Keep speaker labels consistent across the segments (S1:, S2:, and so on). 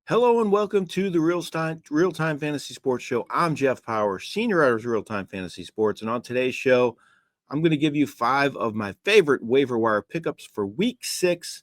S1: Hello and welcome to the RealTime Fantasy Sports Show. I'm Jeff Paur, senior writer of RealTime Fantasy Sports, and on today's show, I'm going to give you 5 of my favorite waiver wire pickups for Week 6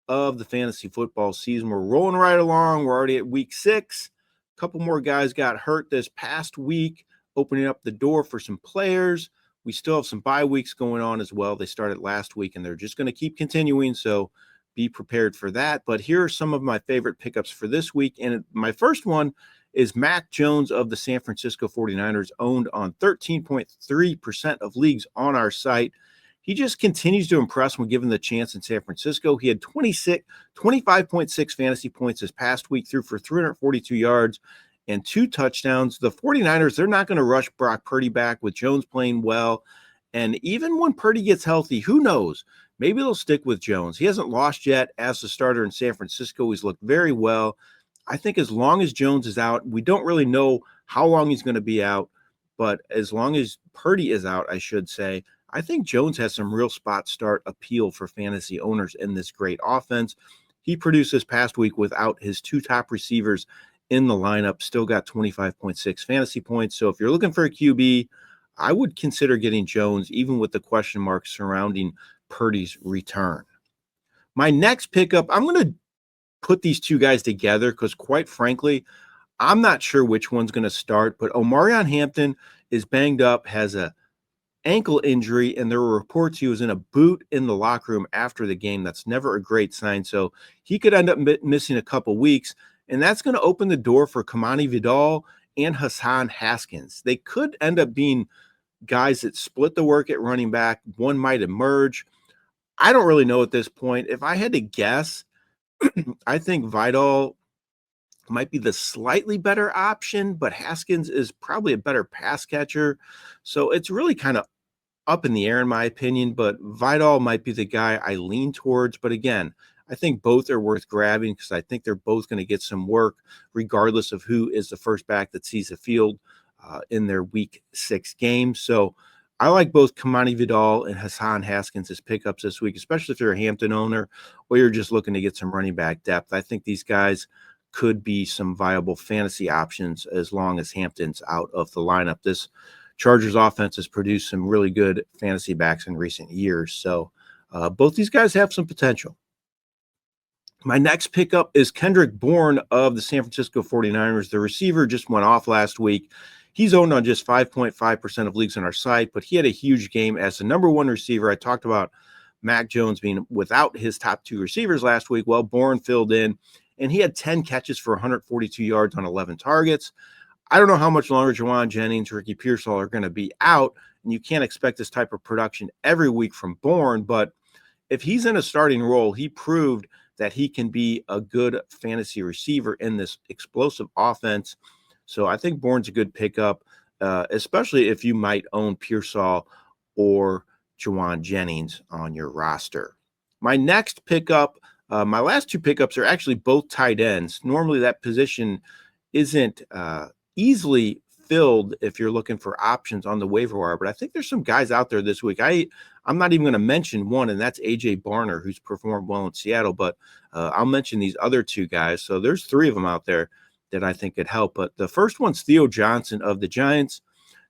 S1: of the fantasy football season. We're rolling right along. We're already at Week 6. A couple more guys got hurt this past week, opening up the door for some players. We still have some bye weeks going on as well. They started last week, and they're just going to keep continuing, so be prepared for that. But here are some of my favorite pickups for this week. And my first one is Mac Jones of the San Francisco 49ers, owned on 13.3% of leagues on our site. He just continues to impress when given the chance in San Francisco. He had 25.6 fantasy points this past week, threw for 342 yards and 2 touchdowns. The 49ers, they're not going to rush Brock Purdy back with Jones playing well. And even when Purdy gets healthy, who knows? Maybe they'll stick with Jones. He hasn't lost yet as the starter in San Francisco. He's looked very well. I think as long as Jones is out, we don't really know how long he's going to be out, but as long as Purdy is out, I should say, I think Jones has some real spot start appeal for fantasy owners in this great offense. He produced this past week without his 2 top receivers in the lineup, still got 25.6 fantasy points. So if you're looking for a QB, I would consider getting Jones, even with the question marks surrounding Purdy's return. My next pickup, I'm going to put these 2 guys together because, quite frankly, I'm not sure which one's going to start, but Omarion Hampton is banged up, has a ankle injury, and there were reports he was in a boot in the locker room after the game. That's never a great sign, so he could end up missing a couple weeks, and that's going to open the door for Kamani Vidal and Hassan Haskins. They could end up being guys that split the work at running back. One might emerge. I don't really know at this point. If I had to guess, I think Vidal might be the slightly better option, but Haskins is probably a better pass catcher. So it's really kind of up in the air in my opinion, but Vidal might be the guy I lean towards. But again, I think both are worth grabbing because I think they're both going to get some work regardless of who is the first back that sees the field in their Week 6 game. So I like both Kamani Vidal and Hassan Haskins as pickups this week, especially if you're a Hampton owner or you're just looking to get some running back depth. I think these guys could be some viable fantasy options as long as Hampton's out of the lineup. This Chargers offense has produced some really good fantasy backs in recent years. So both these guys have some potential. My next pickup is Kendrick Bourne of the San Francisco 49ers. The receiver just went off last week. He's owned on just 5.5% of leagues on our site, but he had a huge game as the number 1 receiver. I talked about Mac Jones being without his top 2 receivers last week. Well, Bourne filled in, and he had 10 catches for 142 yards on 11 targets. I don't know how much longer Juwan Jennings, Ricky Pearsall are going to be out, and you can't expect this type of production every week from Bourne, but if he's in a starting role, he proved that he can be a good fantasy receiver in this explosive offense. So I think Bourne's a good pickup, especially if you might own Pearsall or Juwan Jennings on your roster. My next pickup, my last 2 pickups are actually both tight ends. Normally that position isn't easily filled if you're looking for options on the waiver wire, but I think there's some guys out there this week. I'm not even going to mention one, and that's AJ Barner, who's performed well in Seattle, but I'll mention these other 2 guys. So there's 3 of them out there that I think could help. But the first one's Theo Johnson of the Giants,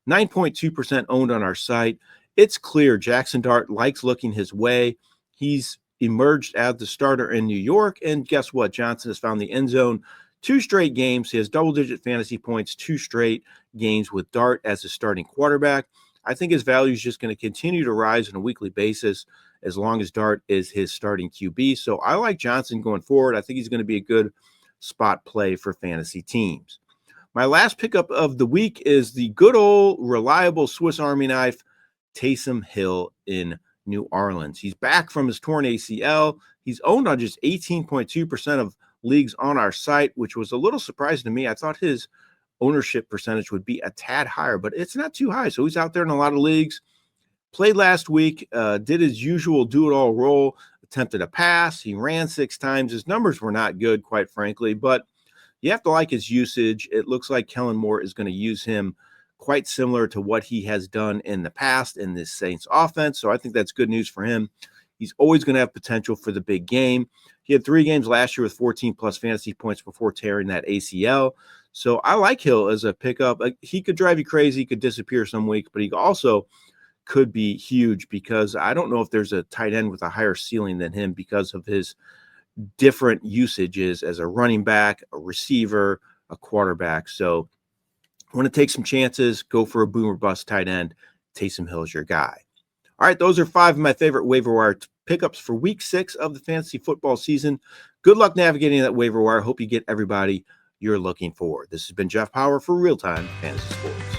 S1: 9.2% owned on our site. It's clear Jackson Dart likes looking his way. He's emerged as the starter in New York, and guess what? Johnson has found the end zone 2 straight games. He has double-digit fantasy points, 2 straight games with Dart as his starting quarterback. I think his value is just going to continue to rise on a weekly basis as long as Dart is his starting QB. So I like Johnson going forward. I think he's going to be a good spot play for fantasy teams. My last pickup of the week is the good old reliable Swiss Army knife, Taysom Hill in New Orleans. He's back from his torn ACL. He's owned on just 18.2% of leagues on our site, which was a little surprising to me. I thought his ownership percentage would be a tad higher, but it's not too high. So he's out there in a lot of leagues. Played last week, did his usual do-it-all role, attempted a pass. He ran 6 times. His numbers were not good, quite frankly, but you have to like his usage. It looks like Kellen Moore is going to use him quite similar to what he has done in the past in this Saints offense. So I think that's good news for him. He's always going to have potential for the big game. He had 3 games last year with 14-plus fantasy points before tearing that ACL. So I like Hill as a pickup. He could drive you crazy. He could disappear some weeks, but he also could be huge because I don't know if there's a tight end with a higher ceiling than him because of his different usages as a running back, a receiver, a quarterback. So want to take some chances, go for a boom or bust tight end. Taysom Hill is your guy. All right, those are 5 of my favorite waiver wire pickups for week 6 of the fantasy football season. Good luck navigating that waiver wire. Hope you get everybody you're looking for. This has been Jeff Paur for RealTime Fantasy Sports.